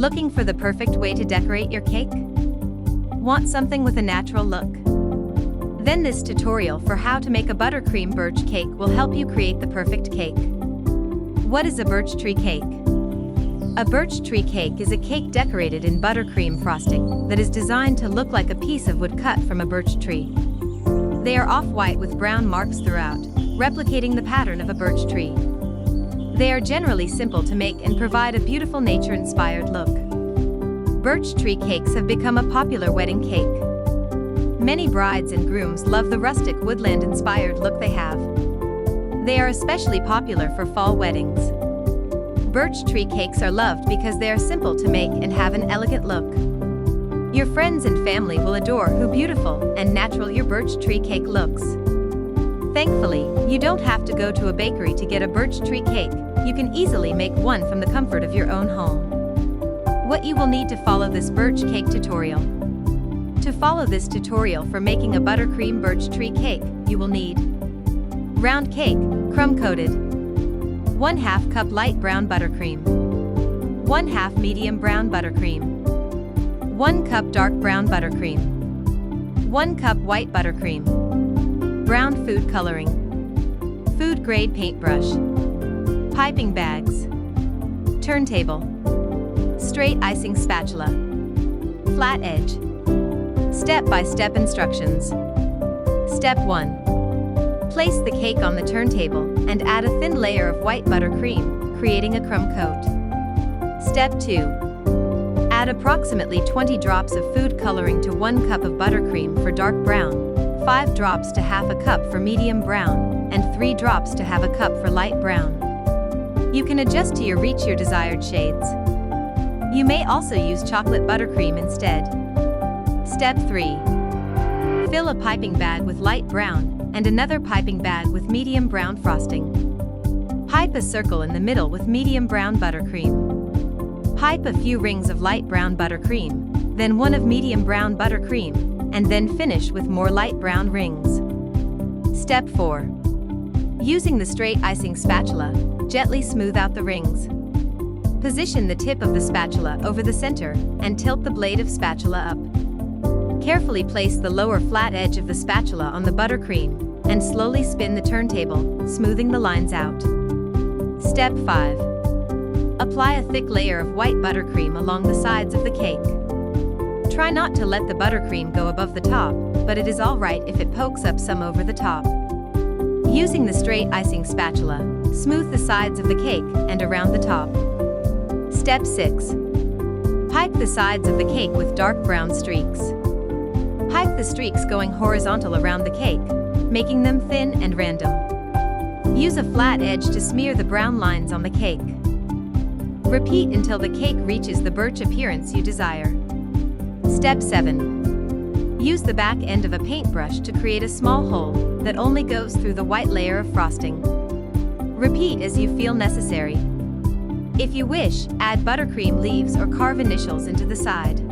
Looking for the perfect way to decorate your cake? Want something with a natural look? Then this tutorial for how to make a buttercream birch cake will help you create the perfect cake. What is a birch tree cake? A birch tree cake is a cake decorated in buttercream frosting that is designed to look like a piece of wood cut from a birch tree. They are off-white with brown marks throughout, replicating the pattern of a birch tree. They are generally simple to make and provide a beautiful nature-inspired look. Birch tree cakes have become a popular wedding cake. Many brides and grooms love the rustic woodland-inspired look they have. They are especially popular for fall weddings. Birch tree cakes are loved because they are simple to make and have an elegant look. Your friends and family will adore how beautiful and natural your birch tree cake looks. Thankfully, you don't have to go to a bakery to get a birch tree cake. You can easily make one from the comfort of your own home. What you will need to follow this birch cake tutorial. To follow this tutorial for making a buttercream birch tree cake, you will need round cake, crumb-coated, 1/2 cup light brown buttercream, 1/2 medium brown buttercream, 1 cup dark brown buttercream, 1 cup white buttercream, brown food coloring, food grade paintbrush, piping bags, turntable, straight icing spatula, flat edge. Step-by-step instructions. Step 1. Place the cake on the turntable and add a thin layer of white buttercream, creating a crumb coat. Step 2. Add approximately 20 drops of food coloring to 1 cup of buttercream for dark brown, 5 drops to 1/2 cup for medium brown, and 3 drops to 1/2 cup for light brown. You can adjust to reach your desired shades. You may also use chocolate buttercream instead. Step 3. Fill a piping bag with light brown and another piping bag with medium brown frosting. Pipe a circle in the middle with medium brown buttercream. Pipe a few rings of light brown buttercream, then one of medium brown buttercream, and then finish with more light brown rings. Step 4. Using the straight icing spatula, gently smooth out the rings. Position the tip of the spatula over the center and tilt the blade of spatula up. Carefully place the lower flat edge of the spatula on the buttercream and slowly spin the turntable, smoothing the lines out. Step 5. Apply a thick layer of white buttercream along the sides of the cake. Try not to let the buttercream go above the top, but it is alright if it pokes up some over the top. Using the straight icing spatula, smooth the sides of the cake and around the top. Step 6. Pipe the sides of the cake with dark brown streaks. Pipe the streaks going horizontal around the cake, making them thin and random. Use a flat edge to smear the brown lines on the cake. Repeat until the cake reaches the birch appearance you desire. Step 7. Use the back end of a paintbrush to create a small hole that only goes through the white layer of frosting. Repeat as you feel necessary. If you wish, add buttercream leaves or carve initials into the side.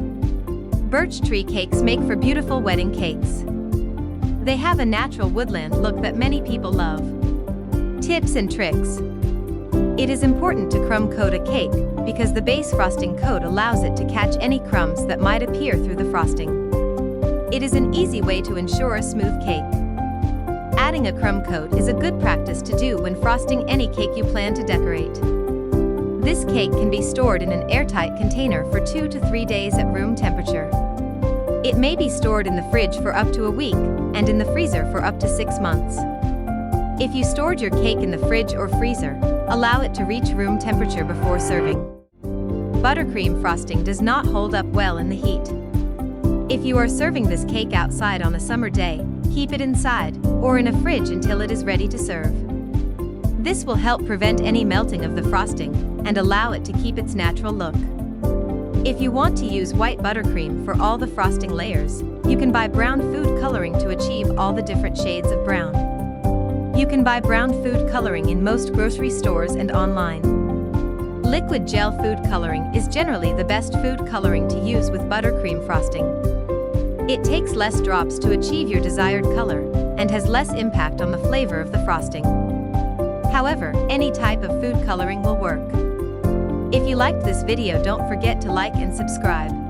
Birch tree cakes make for beautiful wedding cakes. They have a natural woodland look that many people love. Tips and tricks. It is important to crumb coat a cake because the base frosting coat allows it to catch any crumbs that might appear through the frosting. It is an easy way to ensure a smooth cake. Adding a crumb coat is a good practice to do when frosting any cake you plan to decorate. This cake can be stored in an airtight container for 2 to 3 days at room temperature. It may be stored in the fridge for up to a week, and in the freezer for up to 6 months. If you stored your cake in the fridge or freezer, allow it to reach room temperature before serving. Buttercream frosting does not hold up well in the heat. If you are serving this cake outside on a summer day, keep it inside or in a fridge until it is ready to serve. This will help prevent any melting of the frosting and allow it to keep its natural look. If you want to use white buttercream for all the frosting layers, you can buy brown food coloring to achieve all the different shades of brown. You can buy brown food coloring in most grocery stores and online. Liquid gel food coloring is generally the best food coloring to use with buttercream frosting. It takes less drops to achieve your desired color and has less impact on the flavor of the frosting. However, any type of food coloring will work. If you liked this video, don't forget to like and subscribe.